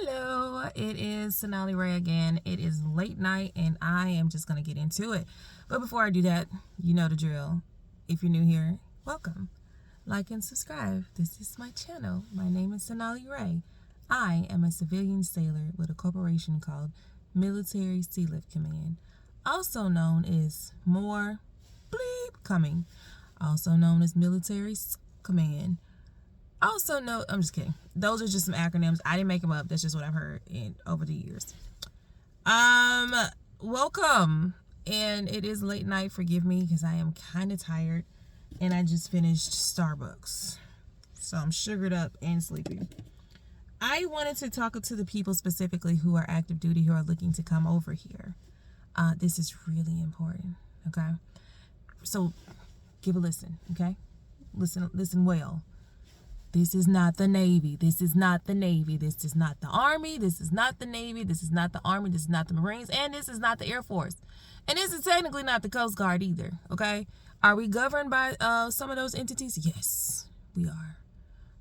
Hello, it is Sonali Ray again. It is late night and I am just going to get into it. But before I do that, you know the drill. If you're new here, welcome. Like and subscribe. This is my channel. My name is Sonali Ray. I am a civilian sailor with a corporation called Military Sealift Command, also known as More Bleep Coming, also known as Military Command. Also, no, I'm just kidding. Those are just some acronyms. I didn't make them up. That's just what I've heard over the years. Welcome. And it is late night. Forgive me because I am kind of tired. And I just finished Starbucks. So I'm sugared up and sleepy. I wanted to talk to the people specifically who are active duty, who are looking to come over here. This is really important. Okay. So give a listen. Okay. Listen well. This is not the Navy. This is not the Navy. This is not the Army. This is not the Navy. This is not the Army. This is not the Marines. And this is not the Air Force. And this is technically not the Coast Guard either. Okay? Are we governed by some of those entities? Yes, we are.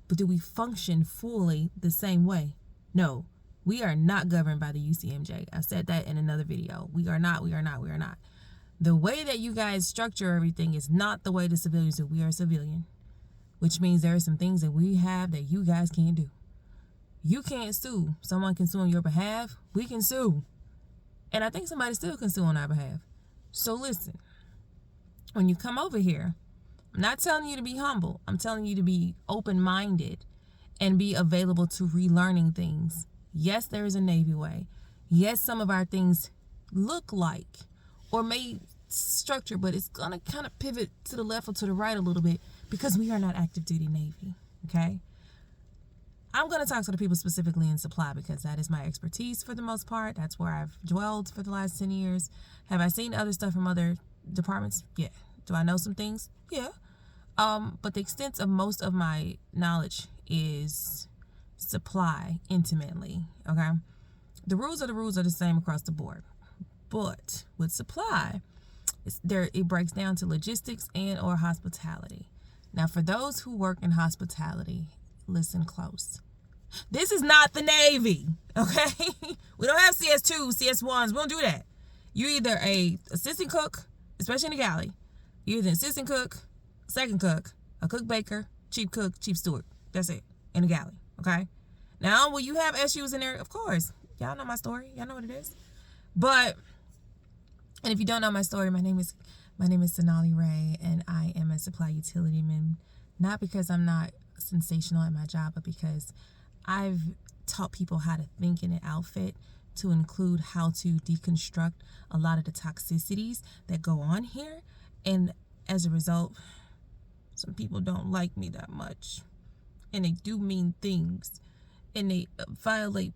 But do we function fully the same way? No. We are not governed by the UCMJ. I said that in another video. We are not. The way that you guys structure everything is not the way the civilians do. We are civilian. Which means there are some things that we have that you guys can't do. You can't sue. Someone can sue on your behalf. We can sue. And I think somebody still can sue on our behalf. So listen, when you come over here, I'm not telling you to be humble. I'm telling you to be open-minded and be available to relearning things. Yes, there is a Navy way. Yes, some of our things look like or may structure, but it's going to kind of pivot to the left or to the right a little bit because we are not active duty Navy. Okay. I'm going to talk to the people specifically in supply because that is my expertise for the most part. That's where I've dwelled for the last 10 years. Have I seen other stuff from other departments? Yeah. Do I know some things? Yeah. But the extent of most of my knowledge is supply intimately. Okay. The rules are the same across the board, but with supply, it breaks down to logistics and or hospitality. Now, for those who work in hospitality, listen close. This is not the Navy, okay? We don't have CS2s, CS1s. We don't do that. You're either a assistant cook, especially in the galley. You're either an assistant cook, second cook, a cook baker, chief cook, chief steward. That's it, in the galley, okay? Now, will you have SUs in there? Of course. Y'all know my story. Y'all know what it is. And if you don't know my story, my name is Sonali Ray, and I am a supply utility man. Not because I'm not sensational at my job, but because I've taught people how to think in an outfit to include how to deconstruct a lot of the toxicities that go on here. And as a result, some people don't like me that much, and they do mean things, and they violate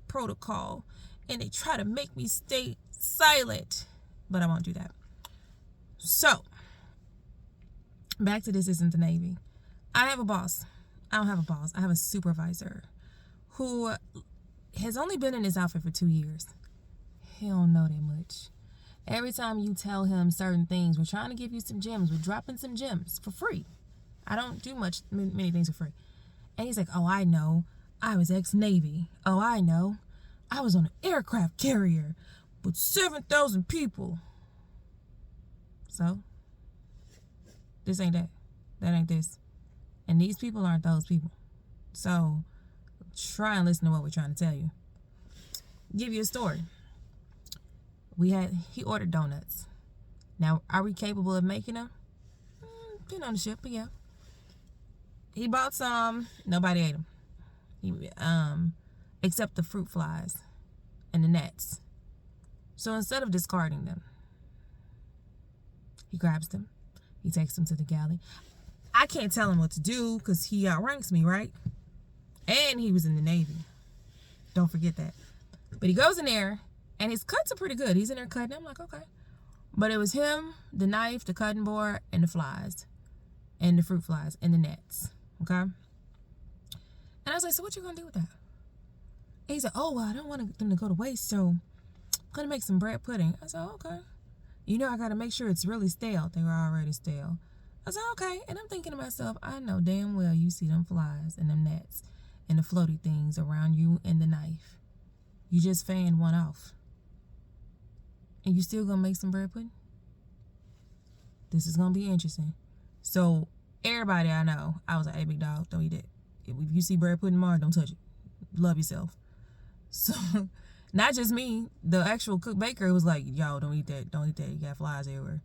protocol, and they try to make me stay silent, but I won't do that. So, back to this isn't the Navy. I have a boss. I don't have a boss. I have a supervisor who has only been in his outfit for 2 years. He don't know that much. Every time you tell him certain things, we're trying to give you some gems. We're dropping some gems for free. I don't do many things for free. And he's like, oh, I know. I was ex-Navy. Oh, I know. I was on an aircraft carrier with 7,000 people. So, this ain't that. That ain't this. And these people aren't those people. So, try and listen to what we're trying to tell you. Give you a story. He ordered donuts. Now, are we capable of making them? Depending on the ship, but yeah. He bought some. Nobody ate them. Except the fruit flies and the gnats. So instead of discarding them, he grabs them. He takes them to the galley. I can't tell him what to do because he outranks me, right? And he was in the Navy. Don't forget that. But he goes in there, and his cuts are pretty good. He's in there cutting. I'm like, okay. But it was him, the knife, the cutting board, and the flies. And the fruit flies, and the nets. Okay? And I was like, so what you going to do with that? And he said, oh, well, I don't want them to go to waste, so I'm going to make some bread pudding. I said, okay. You know, I got to make sure it's really stale. They were already stale. I said, okay. And I'm thinking to myself, I know damn well you see them flies and them gnats and the floaty things around you and the knife. You just fanned one off. And you still gonna make some bread pudding? This is gonna be interesting. So everybody I know, I was like, hey, big dog, don't eat that. If you see bread pudding tomorrow, don't touch it. Love yourself. So not just me, the actual cook baker was like, yo, don't eat that. Don't eat that. You got flies everywhere.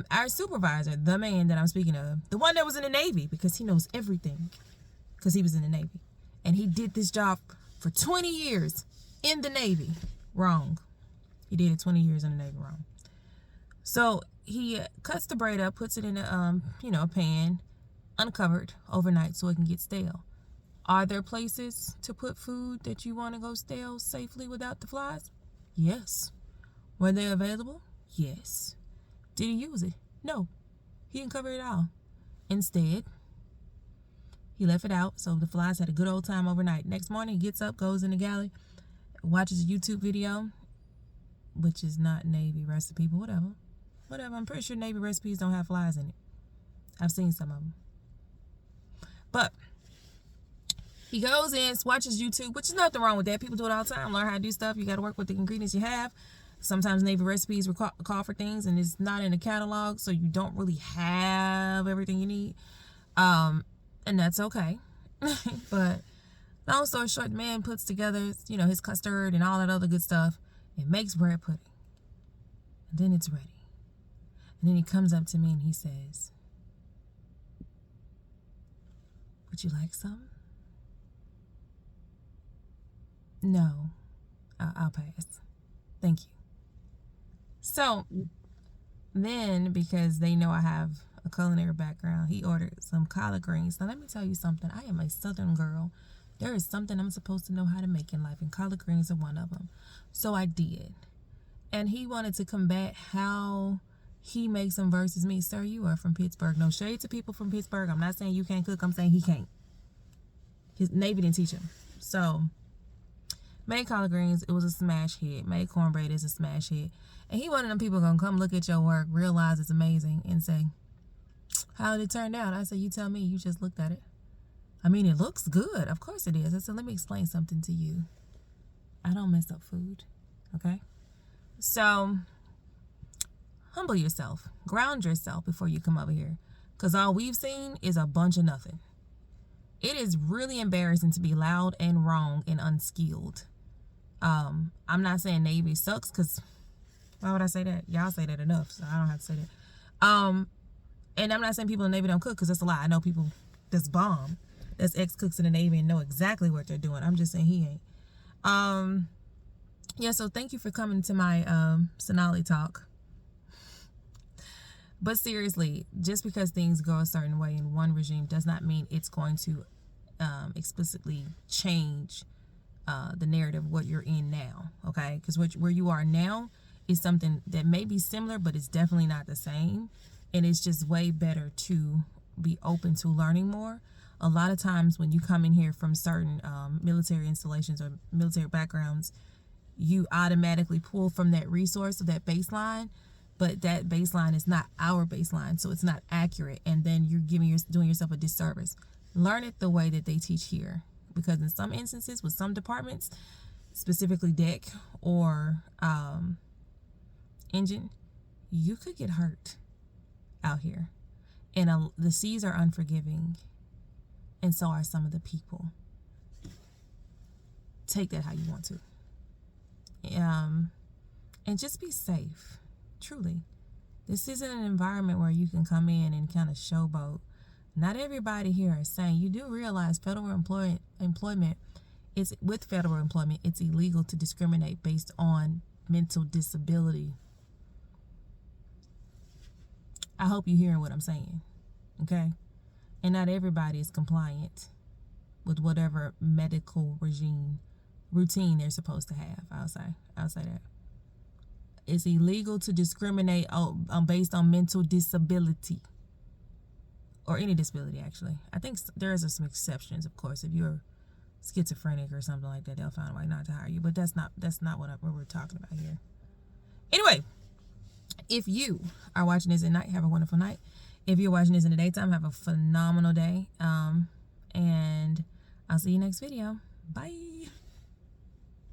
Our supervisor, the man that I'm speaking of, the one that was in the Navy, because he knows everything, because he was in the Navy. And he did this job for 20 years in the Navy. Wrong. He did it 20 years in the Navy. Wrong. So he cuts the bread up, puts it in a pan, uncovered overnight so it can get stale. Are there places to put food that you want to go stale safely without the flies? Yes. Were they available? Yes. Did he use it? No. He didn't cover it all. Instead, he left it out so the flies had a good old time overnight. Next morning, he gets up, goes in the galley, watches a YouTube video, which is not Navy recipe, but whatever. Whatever. I'm pretty sure Navy recipes don't have flies in it. I've seen some of them. But he goes in, watches YouTube, which is nothing wrong with that. People do it all the time. Learn how to do stuff. You got to work with the ingredients you have. Sometimes Navy recipes call for things and it's not in the catalog, so you don't really have everything you need. And that's okay. But long story short, the man puts together, his custard and all that other good stuff and makes bread pudding. And then it's ready. And then he comes up to me and he says, would you like some? No, I'll pass. Thank you. So then, because they know I have a culinary background, he ordered some collard greens. Now, let me tell you something. I am a Southern girl. There is something I'm supposed to know how to make in life, and collard greens are one of them. So I did. And he wanted to combat how he makes them versus me. Sir, you are from Pittsburgh. No shade to people from Pittsburgh. I'm not saying you can't cook. I'm saying he can't. His Navy didn't teach him. So made collard greens, it was a smash hit. Made cornbread is a smash hit. And he one of them people gonna come look at your work, realize it's amazing, and say, how did it turn out? I said, you tell me, you just looked at it. I mean, it looks good. Of course it is. I said, let me explain something to you. I don't mess up food, okay? So humble yourself. Ground yourself before you come over here. Because all we've seen is a bunch of nothing. It is really embarrassing to be loud and wrong and unskilled. I'm not saying Navy sucks, because why would I say that? Y'all say that enough, so I don't have to say that. And I'm not saying people in the Navy don't cook, because that's a lie. I know people that's bomb, that's ex-cooks in the Navy and know exactly what they're doing. I'm just saying he ain't. Yeah, so thank you for coming to my Sonali talk. But seriously, just because things go a certain way in one regime does not mean it's going to explicitly change the narrative of what you're in now, okay? Because where you are now is something that may be similar, but it's definitely not the same. And it's just way better to be open to learning more. A lot of times when you come in here from certain military installations or military backgrounds, you automatically pull from that resource of that baseline, but that baseline is not our baseline, so it's not accurate, and then you're doing yourself a disservice. Learn it the way that they teach here, because in some instances with some departments, specifically deck or engine, you could get hurt out here, and the seas are unforgiving, and so are some of the people. Take that how you want to. And just be safe. Truly. This isn't an environment where you can come in and kind of showboat. Not everybody here is saying, you do realize federal employment is with federal employment, it's illegal to discriminate based on mental disability. I hope you're hearing what I'm saying. Okay? And not everybody is compliant with whatever medical routine they're supposed to have. I'll say that. It's illegal to discriminate based on mental disability, or any disability, actually. I think there is some exceptions, of course. If you're schizophrenic or something like that, they'll find a way not to hire you. But that's not what we're talking about here. Anyway, if you are watching this at night, have a wonderful night. If you're watching this in the daytime, have a phenomenal day. And I'll see you next video. Bye.